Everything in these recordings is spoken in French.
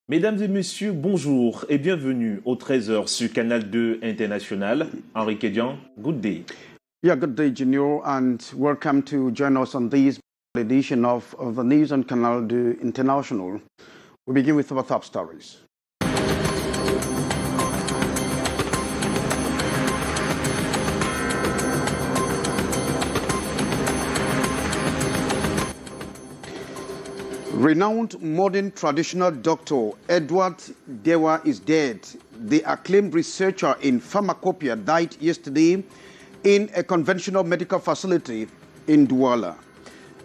Mesdames et messieurs, bonjour et bienvenue au 13h sur Canal 2 International. Henri Kédian, good day. Yeah, good day, Junior, and welcome to join us on this edition of the news on Canal 2 International. We begin with our top stories. Renowned modern traditional doctor Edward Dewa is dead. The acclaimed researcher in pharmacopoeia died yesterday in a conventional medical facility in Douala.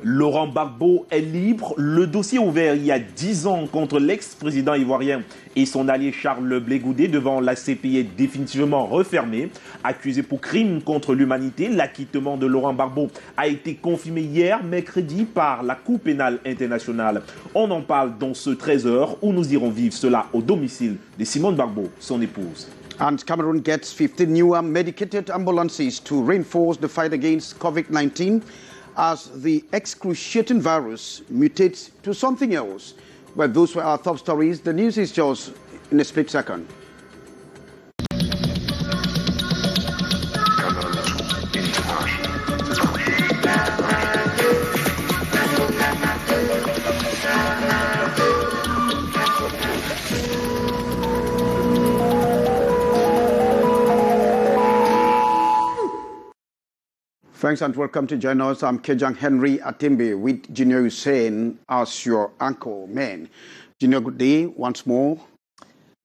Laurent Gbagbo est libre. Le dossier ouvert il y a 10 ans contre l'ex-président ivoirien et son allié Charles Blé Goudé devant la CPI est définitivement refermé. Accusé pour crime contre l'humanité, l'acquittement de Laurent Gbagbo a été confirmé hier, mercredi, par la Cour pénale internationale. On en parle dans ce 13h où nous irons vivre cela au domicile de Simone Gbagbo, son épouse. And Cameroon gets 15 newer medicated ambulances to reinforce the fight against COVID-19 as the excruciating virus mutates to something else. Well, those were our top stories. The news is yours in a split second. Thanks and welcome to join us. I'm Kejang Henry Atimbe with Junior Hussein as your anchor man. Junior, good day once more.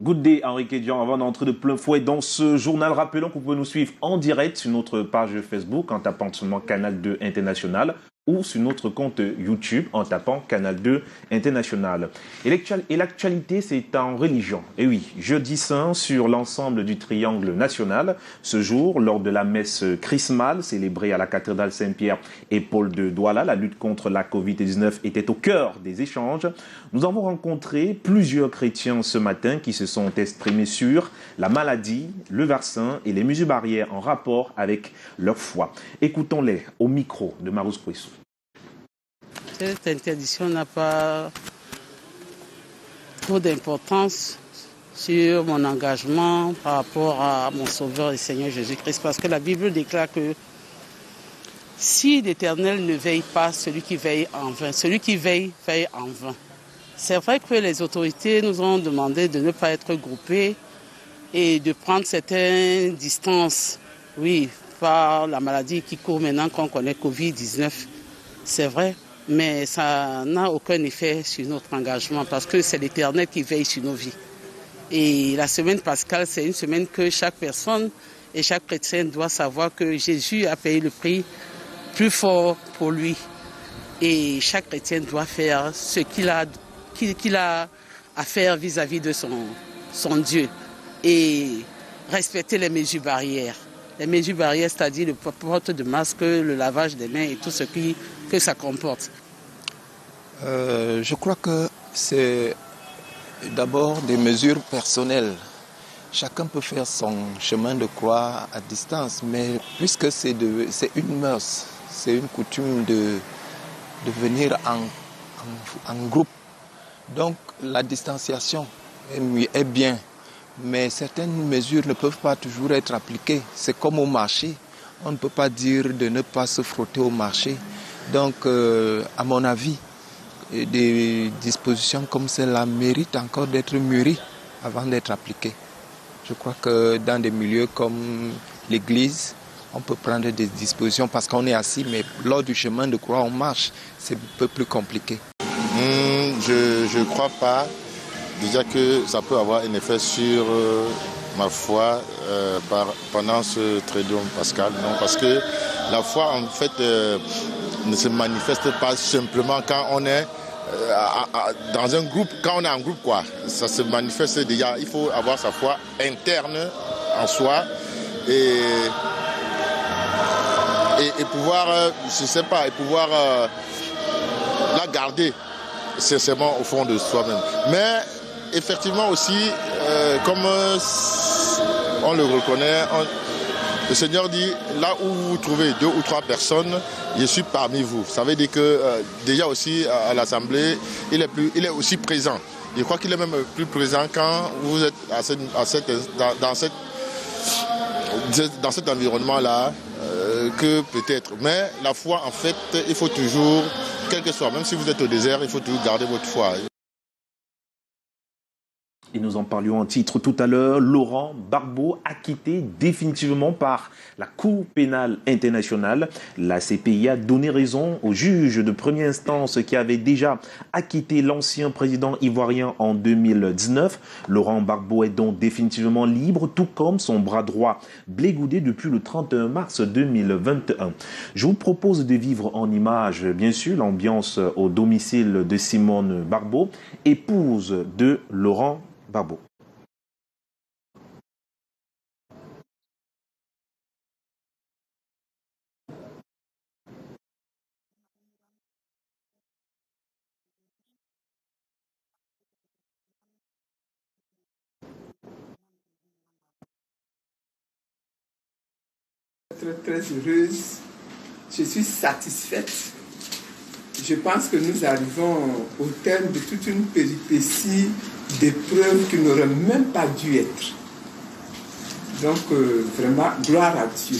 Good day, Henri Kédian. Avant d'entrer de plein fouet dans ce journal, rappelons que vous pouvez nous suivre en direct sur notre page Facebook en tapant seulement Canal 2 International ou sur notre compte YouTube en tapant Canal 2 International. Et l'actualité, c'est en religion. Et oui, jeudi saint sur l'ensemble du triangle national. Ce jour, lors de la messe chrismale célébrée à la cathédrale Saint-Pierre et Paul de Douala, la lutte contre la Covid-19 était au cœur des échanges. Nous avons rencontré plusieurs chrétiens ce matin qui se sont exprimés sur la maladie, le vaccin et les mesures barrières en rapport avec leur foi. Écoutons-les au micro de Marous Kouissou. Cette interdiction n'a pas trop d'importance sur mon engagement par rapport à mon Sauveur et Seigneur Jésus-Christ, parce que la Bible déclare que si l'Éternel ne veille pas, celui qui veille en vain. Celui qui veille, veille en vain. C'est vrai que les autorités nous ont demandé de ne pas être groupés et de prendre certaines distances, oui, par la maladie qui court maintenant qu'on connaît, Covid-19. C'est vrai, mais ça n'a aucun effet sur notre engagement parce que c'est l'Éternel qui veille sur nos vies. Et la semaine pascale, c'est une semaine que chaque personne et chaque chrétien doit savoir que Jésus a payé le prix plus fort pour lui. Et chaque chrétien doit faire ce qu'il a à faire vis-à-vis de son Dieu et respecter les mesures barrières. Les mesures barrières, c'est-à-dire le port de masque, le lavage des mains et tout ce que ça comporte. Je crois que c'est d'abord des mesures personnelles. Chacun peut faire son chemin de croix à distance, mais puisque c'est une mœurs, c'est une coutume de venir en groupe. Donc la distanciation est bien, mais certaines mesures ne peuvent pas toujours être appliquées. C'est comme au marché, on ne peut pas dire de ne pas se frotter au marché. Donc à mon avis, des dispositions comme celle-là méritent encore d'être mûries avant d'être appliquées. Je crois que dans des milieux comme l'église, on peut prendre des dispositions parce qu'on est assis, mais lors du chemin de croix, on marche. C'est un peu plus compliqué. Je ne crois pas déjà que ça peut avoir un effet sur ma foi pendant ce Triduum pascal. Non, parce que la foi, en fait, ne se manifeste pas simplement quand on est dans un groupe, quand on est en groupe, quoi. Ça se manifeste déjà. Il faut avoir sa foi interne en soi et pouvoir, je sais pas, et pouvoir la garder sincèrement au fond de soi-même. Mais effectivement aussi, comme on le reconnaît, le Seigneur dit, là où vous trouvez 2 ou 3 personnes, je suis parmi vous. Ça veut dire que déjà aussi à l'Assemblée, il est aussi présent. Je crois qu'il est même plus présent quand vous êtes dans cet environnement-là que peut-être. Mais la foi, en fait, il faut toujours, quel que soit, même si vous êtes au désert, il faut toujours garder votre foi. Et nous en parlions en titre tout à l'heure, Laurent Gbagbo acquitté définitivement par la Cour pénale internationale. La CPI a donné raison au juge de première instance qui avait déjà acquitté l'ancien président ivoirien en 2019. Laurent Gbagbo est donc définitivement libre, tout comme son bras droit, Blé Goudé, depuis le 31 mars 2021. Je vous propose de vivre en images, bien sûr, l'ambiance au domicile de Simone Gbagbo, épouse de Laurent Gbagbo. Très heureuse, je suis satisfaite. Je pense que nous arrivons au terme de toute une péripétie d'épreuves qui n'auraient même pas dû être. Donc vraiment, gloire à Dieu.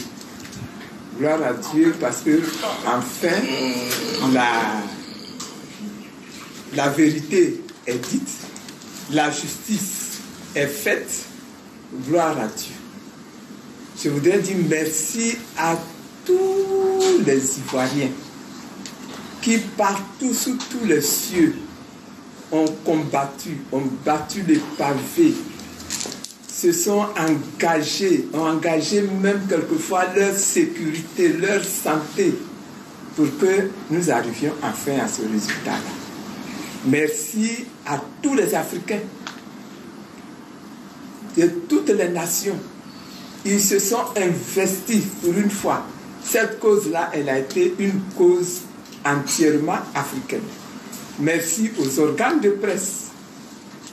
Gloire à Dieu parce que enfin la vérité est dite, la justice est faite. Gloire à Dieu. Je voudrais dire merci à tous les Ivoiriens qui partout sous tous les cieux ont combattu, ont battu les pavés, se sont engagés, ont engagé même quelquefois leur sécurité, leur santé pour que nous arrivions enfin à ce résultat-là. Merci à tous les Africains de toutes les nations. Ils se sont investis pour une fois. Cette cause-là, elle a été une cause entièrement africaine. Merci aux organes de presse.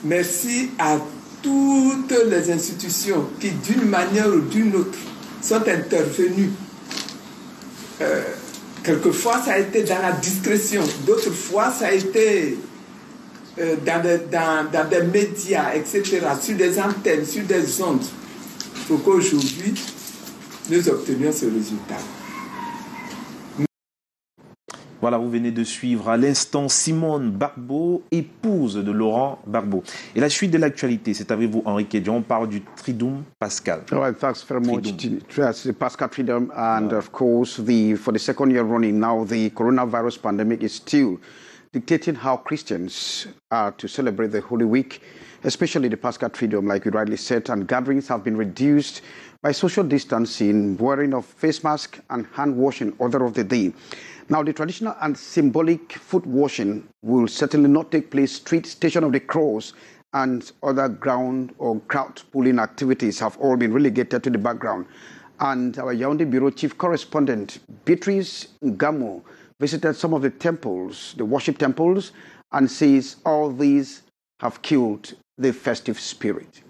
Merci à toutes les institutions qui, d'une manière ou d'une autre, sont intervenues. Quelquefois, ça a été dans la discrétion. D'autres fois, ça a été dans des médias, etc., sur des antennes, sur des ondes, pour qu'aujourd'hui, nous obtenions ce résultat. Voilà, vous venez de suivre à l'instant Simone Gbagbo, épouse de Laurent Gbagbo. Et la suite de l'actualité, c'est avec vous, Henri Kedjon. On parle du Triduum Pascal. All right, thanks very much. Yes, the Pascal Triduum, and of course, for the second year running now, the coronavirus pandemic is still dictating how Christians are to celebrate the Holy Week, especially the Pascal Triduum, like you rightly said, and gatherings have been reduced by social distancing, wearing of face mask and hand washing order of the day. Now, the traditional and symbolic foot washing will certainly not take place. Street, Station of the Cross, and other ground or crowd pulling activities have all been relegated to the background. And our Yaoundé Bureau Chief Correspondent, Beatrice Ngamo, visited some of the temples, the worship temples, and says all these have killed the festive spirit.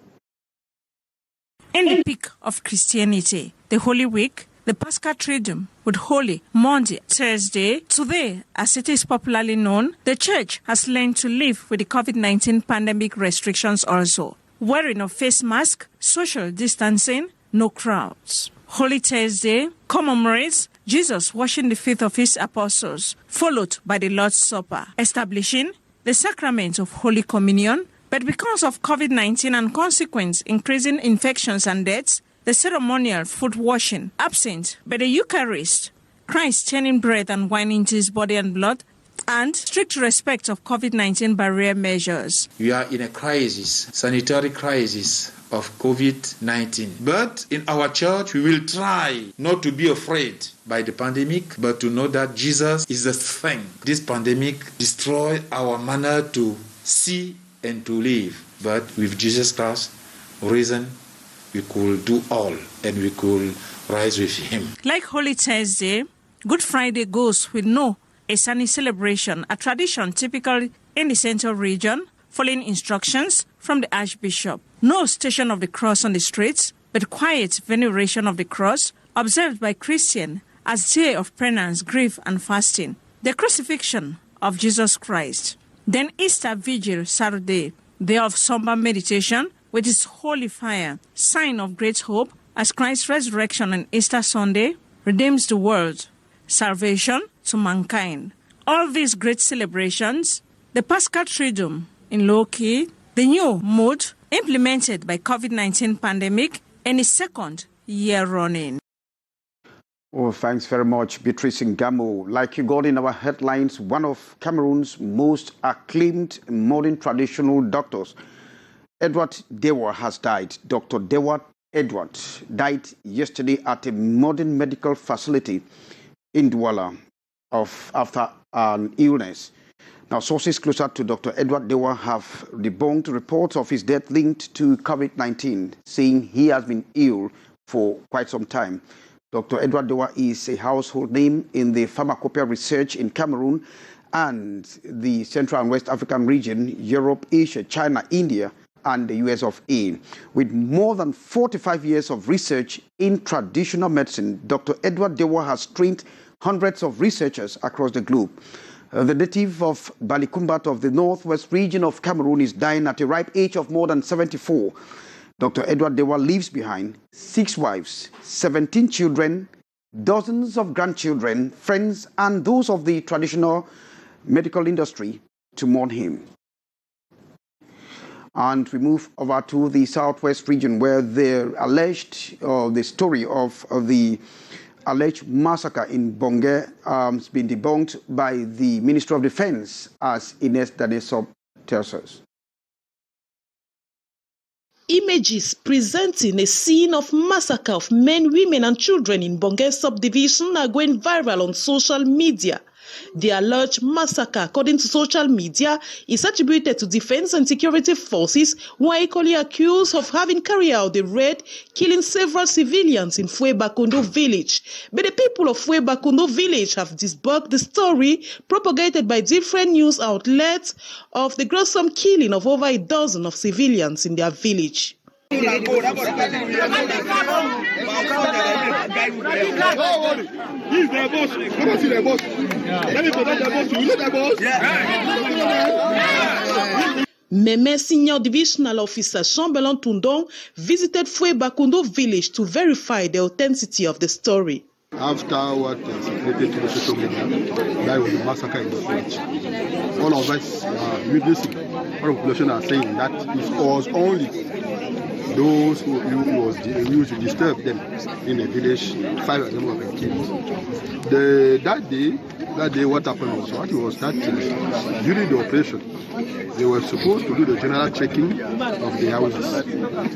In the peak of Christianity, the Holy Week, the Pascal Triduum, with Holy Monday, Thursday, today, as it is popularly known, the Church has learned to live with the COVID-19 pandemic restrictions also. Wearing of face mask, social distancing, no crowds. Holy Thursday commemorates Jesus washing the feet of his apostles, followed by the Lord's Supper, establishing the sacrament of Holy Communion. But because of COVID-19 and consequent increasing infections and deaths, the ceremonial foot washing absent, but the Eucharist, Christ turning bread and wine into his body and blood, and strict respect of COVID-19 barrier measures. We are in a crisis, sanitary crisis of COVID-19. But in our church, we will try not to be afraid by the pandemic, but to know that Jesus is the thing. This pandemic destroyed our manner to see and to live. But with Jesus Christ risen, we could do all, and we could rise with him. Like Holy Thursday, Good Friday goes with no a Sunny celebration, a tradition typical in the Central region, following instructions from the Archbishop. No Station of the Cross on the streets, but quiet veneration of the cross observed by Christians as day of penance, grief, and fasting. The crucifixion of Jesus Christ. Then Easter Vigil Saturday, day of somber meditation with its holy fire, sign of great hope as Christ's resurrection on Easter Sunday redeems the world, salvation to mankind. All these great celebrations, the Paschal Triduum in low key, the new mood implemented by COVID-19 pandemic in its second year running. Oh, thanks very much, Beatrice Ngamo. Like you got in our headlines, one of Cameroon's most acclaimed modern traditional doctors, Edward Dewa, has died. Dr. Dewa Edward died yesterday at a modern medical facility in Douala after an illness. Now, sources closer to Dr. Edward Dewa have debunked reports of his death linked to COVID-19, saying he has been ill for quite some time. Dr. Edward Dewa is a household name in the pharmacopoeia research in Cameroon and the Central and West African region, Europe, Asia, China, India, and the US of A. With more than 45 years of research in traditional medicine, Dr. Edward Dewa has trained hundreds of researchers across the globe. The native of Balikumbat of the northwest region of Cameroon is dying at a ripe age of more than 74. Dr. Edward Dewa leaves behind 6 wives, 17 children, dozens of grandchildren, friends, and those of the traditional medical industry to mourn him. And we move over to the southwest region where the story of the alleged massacre in Bongé has been debunked by the Ministry of Defense, as Ines Dadeso tells us. Images presenting a scene of massacre of men, women and children in Bongé subdivision are going viral on social media. The alleged massacre, according to social media, is attributed to defense and security forces who are equally accused of having carried out the raid, killing several civilians in Foué-Bakondo village. But the people of Foué-Bakondo village have debunked the story propagated by different news outlets of the gruesome killing of over a dozen of civilians in their village. Meme Senior Divisional Officer Chambellan Tundong visited Foué-Bakondo village to verify the authenticity of the story. After what circulated to the social media, there was a massacre in the village. All of us witnessing, all the population are saying that it was only those who used to disturb them in the village. 5 of them were killed. That day, what happened was that during the operation, they were supposed to do the general checking of the houses.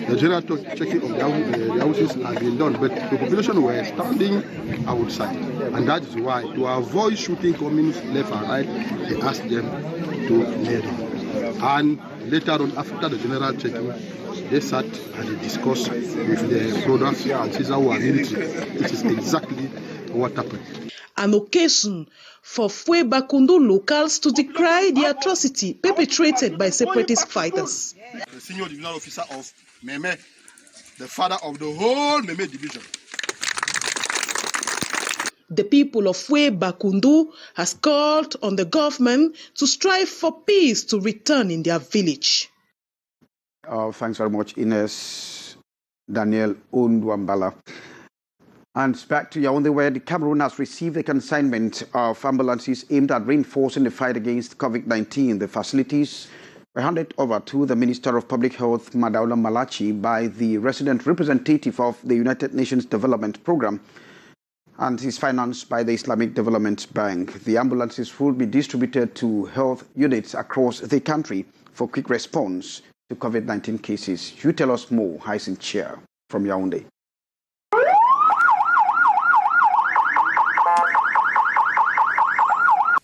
The general checking of the houses had been done, but the population were standing outside. And that is why, to avoid shooting coming left and right, they asked them to lay down. And later on, after the general checking, they sat and they discussed with the brothers and sisters who are military. It is exactly what happened. An occasion for Foué-Bakondo locals to decry the atrocity perpetrated by separatist fighters. The senior divisional officer of Meme, the father of the whole Meme division. The people of Foué-Bakondo has called on the government to strive for peace to return in their village. Thanks very much, Ines Daniel Undwambala. And back to Yaoundé, where the Cameroon has received a consignment of ambulances aimed at reinforcing the fight against COVID-19. The facilities were handed over to the Minister of Public Health, Madaola Malachi, by the resident representative of the United Nations Development Programme, and is financed by the Islamic Development Bank. The ambulances will be distributed to health units across the country for quick response to COVID-19 cases. You tell us more, Hyacinth Chair from Yaoundé.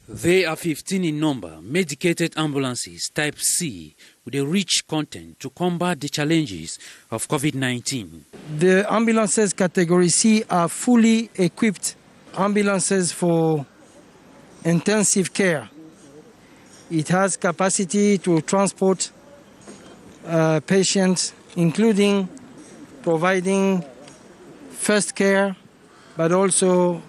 They are 15 in number, medicated ambulances type C with a rich content to combat the challenges of COVID-19. The ambulances category C are fully equipped ambulances for intensive care. It has capacity to transport patients, including providing first care, but also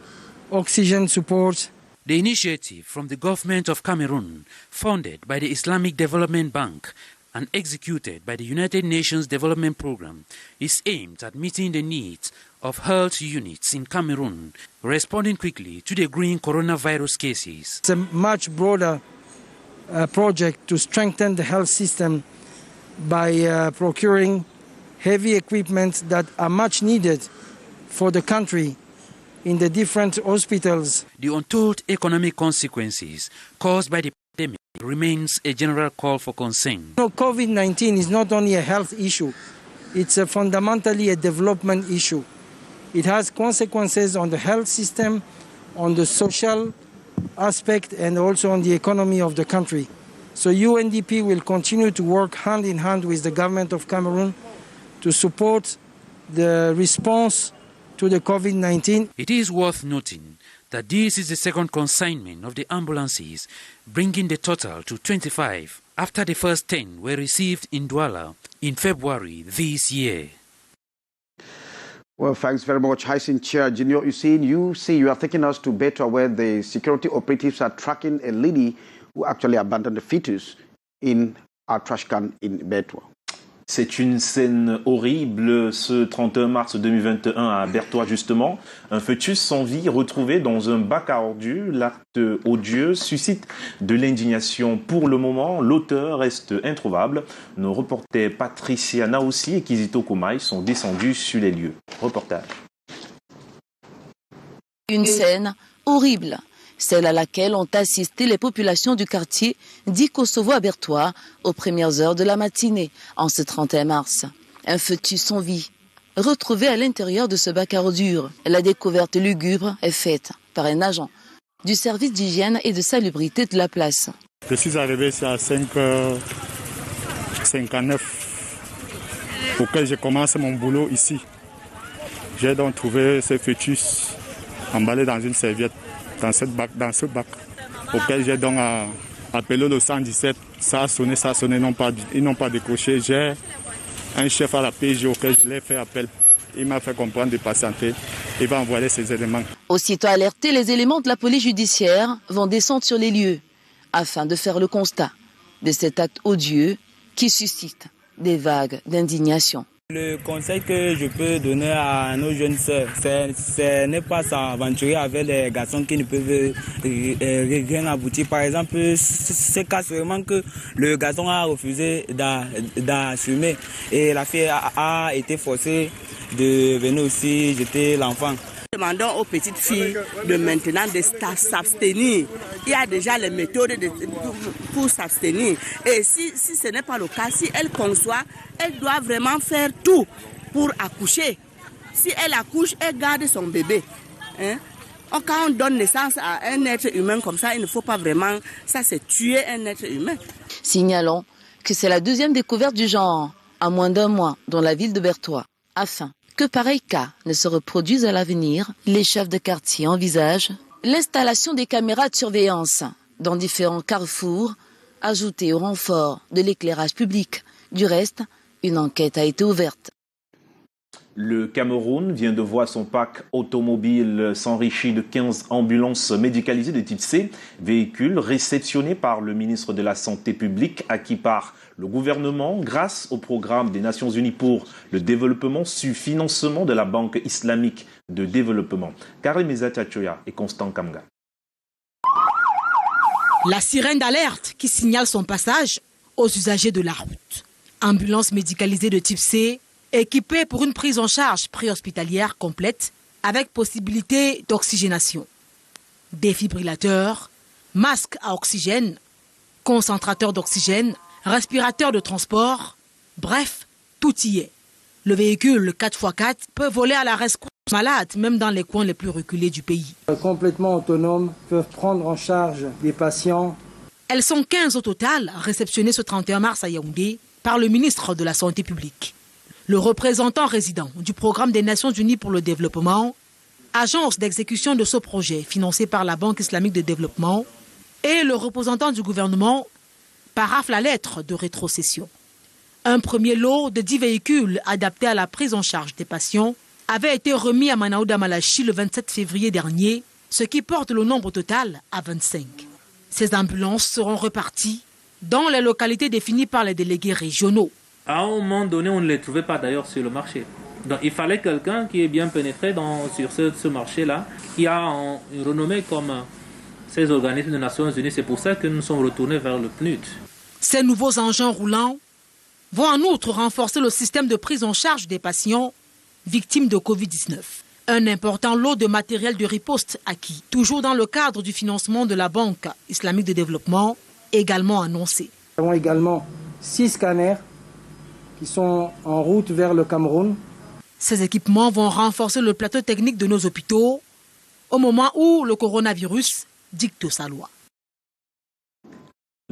oxygen support. The initiative from the government of Cameroon, funded by the Islamic Development Bank and executed by the United Nations Development Programme, is aimed at meeting the needs of health units in Cameroon, responding quickly to the growing coronavirus cases. It's a much broader project to strengthen the health system by procuring heavy equipment that are much needed for the country in the different hospitals. The untold economic consequences caused by the pandemic remains a general call for concern. COVID-19 is not only a health issue, it's fundamentally a development issue. It has consequences on the health system, on the social aspect, and also on the economy of the country. So UNDP will continue to work hand in hand with the government of Cameroon to support the response to the COVID-19. It is worth noting that this is the second consignment of the ambulances, bringing the total to 25 after the first 10 were received in Douala in February this year. Well, thanks very much, Hyacinth Chair. Junior, you are taking us to Betua, where the security operatives are tracking a lady who actually abandoned the fetus in a trash can in Betua. C'est une scène horrible ce 31 mars 2021 à Bertois justement. Un fœtus sans vie retrouvé dans un bac à ordures. L'acte odieux suscite de l'indignation. Pour le moment, l'auteur reste introuvable. Nos reporters Patricia Naossi et Kizito Koumaï sont descendus sur les lieux. Reportage. Une scène horrible. Celle à laquelle ont assisté les populations du quartier dit Kosovo à Bertois aux premières heures de la matinée, en ce 31 mars. Un fœtus sans vie, retrouvé à l'intérieur de ce bac à ordures. La découverte lugubre est faite par un agent du service d'hygiène et de salubrité de la place. Je suis arrivé ici à 5h59 pour que je commence mon boulot ici. J'ai donc trouvé ce fœtus emballé dans une serviette. Dans ce bac, auquel j'ai donc appelé le 117. Ça a sonné, ils n'ont pas décroché. J'ai un chef à la PJ auquel je l'ai fait appel. Il m'a fait comprendre de patienter. Il va envoyer ses éléments. Aussitôt alertés, les éléments de la police judiciaire vont descendre sur les lieux afin de faire le constat de cet acte odieux qui suscite des vagues d'indignation. Le conseil que je peux donner à nos jeunes sœurs, c'est ne pas s'aventurer avec les garçons qui ne peuvent rien aboutir. Par exemple, ce cas vraiment que le garçon a refusé d'assumer et la fille a été forcée de venir aussi jeter l'enfant. Demandons aux petites filles de maintenant de s'abstenir. Il y a déjà les méthodes pour s'abstenir. Et si ce n'est pas le cas, si elle conçoit, elle doit vraiment faire tout pour accoucher. Si elle accouche, elle garde son bébé. Quand on donne naissance à un être humain comme ça, il ne faut pas vraiment... Ça, c'est tuer un être humain. Signalons que c'est la deuxième découverte du genre en moins d'un mois dans la ville de Bertois. Afin que pareil cas ne se reproduise à l'avenir, les chefs de quartier envisagent l'installation des caméras de surveillance dans différents carrefours, ajoutées au renfort de l'éclairage public. Du reste, une enquête a été ouverte. Le Cameroun vient de voir son parc automobile s'enrichir de 15 ambulances médicalisées de type C, véhicules réceptionnés par le ministre de la Santé publique, acquis par le gouvernement grâce au programme des Nations Unies pour le développement sur financement de la Banque islamique de développement. Karim Ezatiachoya et Constant Kamga. La sirène d'alerte qui signale son passage aux usagers de la route. Ambulance médicalisée de type C, équipée pour une prise en charge préhospitalière complète avec possibilité d'oxygénation. Défibrillateurs, masques à oxygène, concentrateurs d'oxygène, respirateurs de transport, bref, tout y est. Le véhicule 4x4 peut voler à la rescousse malade, même dans les coins les plus reculés du pays. Complètement autonomes, peuvent prendre en charge des patients. Elles sont 15 au total, réceptionnées ce 31 mars à Yaoundé par le ministre de la Santé publique. Le représentant résident du programme des Nations Unies pour le développement agence d'exécution de ce projet financé par la Banque islamique de développement, et le représentant du gouvernement paraphe la lettre de rétrocession. Un premier lot de 10 véhicules adaptés à la prise en charge des patients avait été remis à Manaouda Malachi le 27 février dernier, ce qui porte le nombre total à 25. Ces ambulances seront reparties dans les localités définies par les délégués régionaux. À un moment donné, on ne les trouvait pas d'ailleurs sur le marché. Donc il fallait quelqu'un qui est bien pénétré sur ce marché-là, qui a une renommée comme ces organismes des Nations Unies. C'est pour ça que nous sommes retournés vers le PNUD. Ces nouveaux engins roulants vont en outre renforcer le système de prise en charge des patients victimes de Covid-19. Un important lot de matériel de riposte acquis, toujours dans le cadre du financement de la Banque islamique de développement, également annoncé. Nous avons également 6 scanners qui sont en route vers le Cameroun. Ces équipements vont renforcer le plateau technique de nos hôpitaux au moment où le coronavirus dicte sa loi.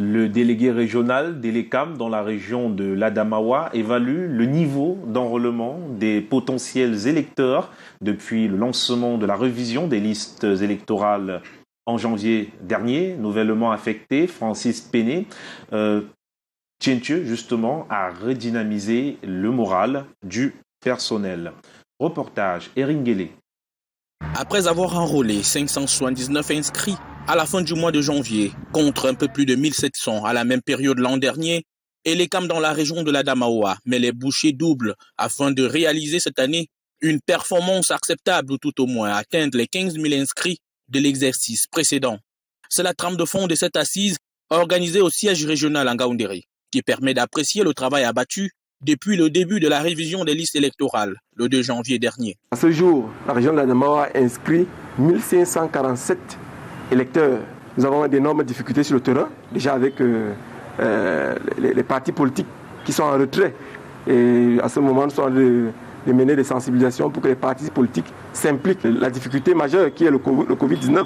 Le délégué régional d'Elekam dans la région de l'Adamawa évalue le niveau d'enrôlement des potentiels électeurs depuis le lancement de la révision des listes électorales en janvier dernier. Nouvellement affecté, Francis Péné Tientieux, justement, a redynamisé le moral du personnel. Reportage Eringele. Après avoir enrôlé 579 inscrits à la fin du mois de janvier, contre un peu plus de 1700 à la même période l'an dernier, Elekam dans la région de l'Adamawa met les bouchées doubles afin de réaliser cette année une performance acceptable ou tout au moins atteindre les 15 000 inscrits de l'exercice précédent. C'est la trame de fond de cette assise organisée au siège régional en Ngaoundéré, qui permet d'apprécier le travail abattu depuis le début de la révision des listes électorales, le 2 janvier dernier. À ce jour, la région de l'Adamawa a inscrit 1547 électeurs. Nous avons d'énormes difficultés sur le terrain, déjà avec les partis politiques qui sont en retrait. Et à ce moment, nous sommes de mener des sensibilisations pour que les partis politiques s'impliquent. La difficulté majeure qui est le Covid-19,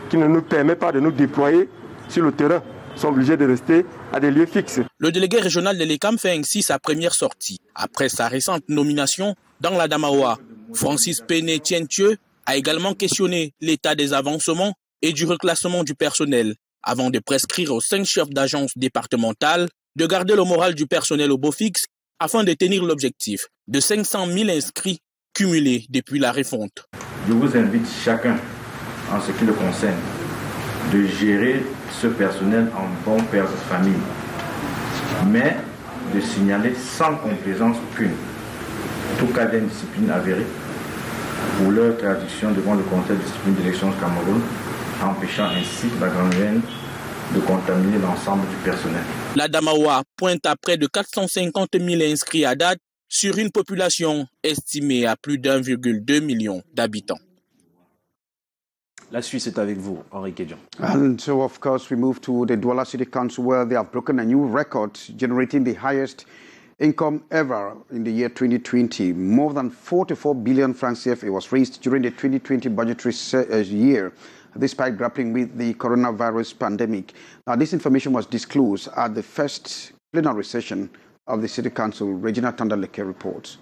qui ne nous permet pas de nous déployer sur le terrain, sont obligés de rester à des lieux fixes. Le délégué régional de l'Elekam fait ainsi sa première sortie. Après sa récente nomination dans l'Adamawa, Francis Péné Tientieux a également questionné l'état des avancements et du reclassement du personnel, avant de prescrire aux 5 chefs d'agence départementales de garder le moral du personnel au beau fixe afin de tenir l'objectif de 500 000 inscrits cumulés depuis la refonte. Je vous invite chacun, en ce qui le concerne, de gérer ce personnel en bon père de famille, mais de signaler sans complaisance aucune tout cas d'indiscipline avérée pour leur traduction devant le Conseil de discipline d'élection du Cameroun, empêchant ainsi la gangrène de contaminer l'ensemble du personnel. L'Adamawa pointe à près de 450 000 inscrits à date sur une population estimée à plus d'1,2 million d'habitants. La Suisse est avec vous, Henri Kédian. And so, of course, we move to the Douala City Council, where they have broken a new record, generating the highest income ever in the year 2020. More than 44 billion francs CFA was raised during the 2020 budgetary year, despite grappling with the coronavirus pandemic. Now, this information was disclosed at the first plenary session of the City Council. Regina Tandaleke reports.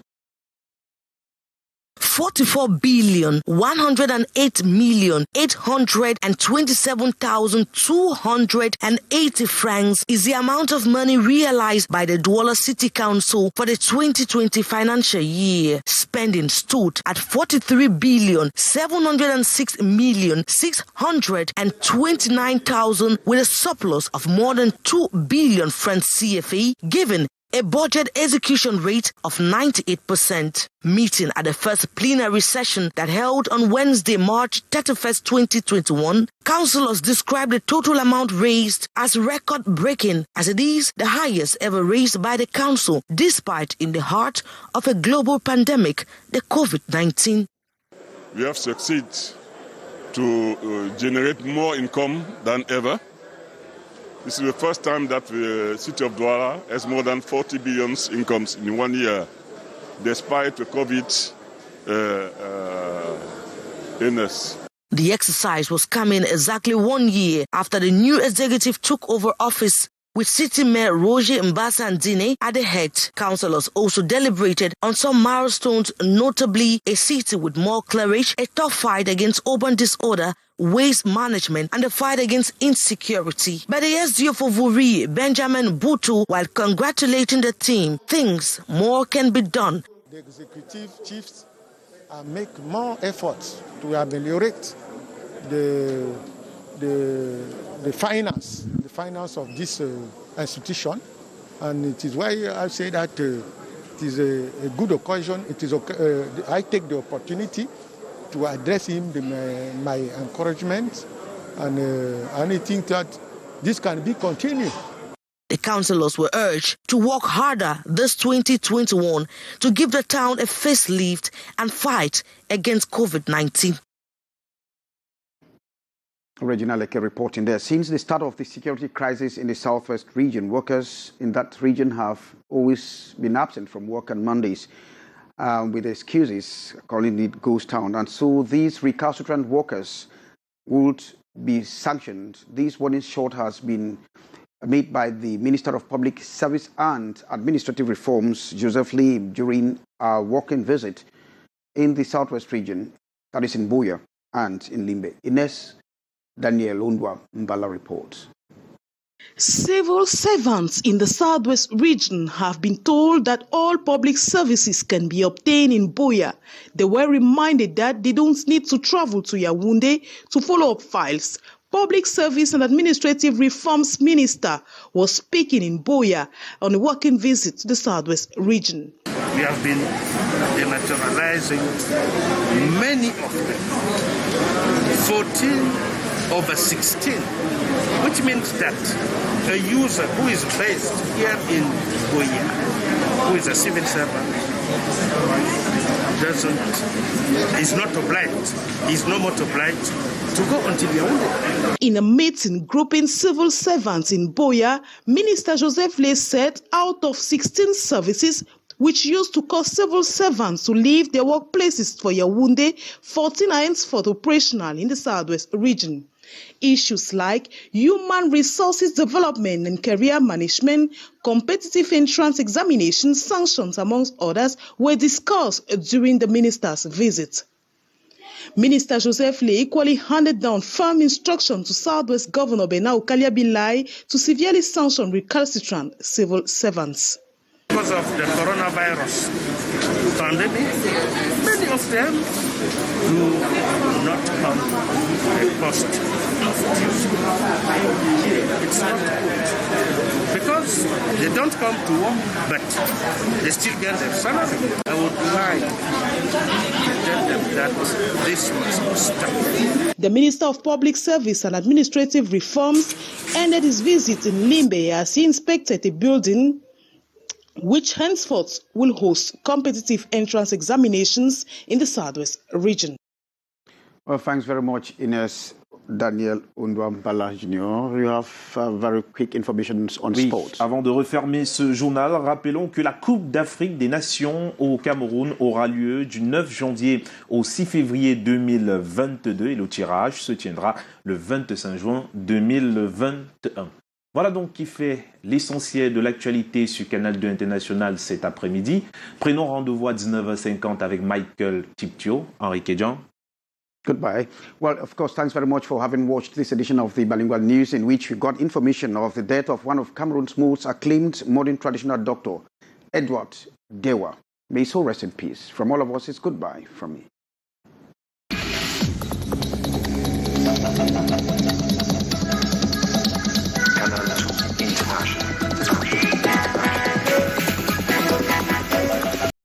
44,108,827,280 francs is the amount of money realized by the Douala City Council for the 2020 financial year. Spending stood at 43,706,629,000 with a surplus of more than 2 billion francs CFA, given a budget execution rate of 98%. Meeting at the first plenary session that held on Wednesday, March 31st, 2021, councillors described the total amount raised as record-breaking, as it is the highest ever raised by the council, despite in the heart of a global pandemic, the COVID-19. We have succeeded to generate more income than ever. This is the first time that the city of Douala has more than 40 billion incomes in 1 year, despite the COVID illness. The exercise was coming exactly 1 year after the new executive took over office, with City Mayor Roger Mbasa-Ndine at the head. Councillors also deliberated on some milestones, notably a city with more clearage, a tough fight against urban disorder, waste management, and the fight against insecurity. But the SDO for Vuri, Benjamin Butu, while congratulating the team, thinks more can be done. The executive chiefs make more efforts to ameliorate the finance of this institution, and it is why I say that it is a good occasion. I take the opportunity to address him my encouragement, and I think that this can be continued. The councillors were urged to work harder this 2021 to give the town a facelift and fight against COVID-19. Regina Leke reporting there. Since the start of the security crisis in the southwest region, workers in that region have always been absent from work on Mondays with excuses, calling it ghost town. And so these recalcitrant workers would be sanctioned. This warning shot has been made by the Minister of Public Service and Administrative Reforms, Joseph Lee, during a walking visit in the southwest region, that is in Buea and in Limbe. Ines Daniel Undwa Mbala reports. Civil servants in the southwest region have been told that all public services can be obtained in Buea. They were reminded that they don't need to travel to Yaoundé to follow up files. Public Service and Administrative Reforms Minister was speaking in Buea on a working visit to the southwest region. We have been denaturalizing many of them, 14 over 16, which means that a user who is based here in Buea, who is a civil servant, is not obliged, is no more obliged to go until Yaoundé. In a meeting grouping civil servants in Buea, Minister Joseph Lee said out of 16 services which used to cause civil servants to leave their workplaces for Yaoundé, 14 are henceforth operational in the southwest region. Issues like human resources development and career management, competitive entrance examination, sanctions, amongst others, were discussed during the minister's visit. Minister Joseph Lee equally handed down firm instructions to Southwest Governor Benau Kaliabilai to severely sanction recalcitrant civil servants. Because of the coronavirus pandemic, many of them do not come at the cost of duty. It's not good because they don't come to work, but they still get their salary. I would like to tell them that this must stop. The Minister of Public Service and Administrative Reforms ended his visit in Limbe as he inspected a building which henceforth will host competitive entrance examinations in the southwest region. Well, thanks very much, Ines Daniel Undwa-Mbala Junior. You have very quick information on sport. Avant de refermer ce journal, rappelons que la Coupe d'Afrique des Nations au Cameroun aura lieu du 9 janvier au 6 février 2022 et le tirage se tiendra le 25 juin 2021. Voilà donc qui fait l'essentiel de l'actualité sur Canal 2 International cet après-midi. Prenons rendez-vous à 19h50 avec Michael Tiptio, Henri Kedjan. Goodbye. Well, of course, thanks very much for having watched this edition of the Bilingual News, in which we got information of the death of one of Cameroon's most acclaimed modern traditional doctor, Edward Dewa. May his soul rest in peace. From all of us, it's goodbye from me.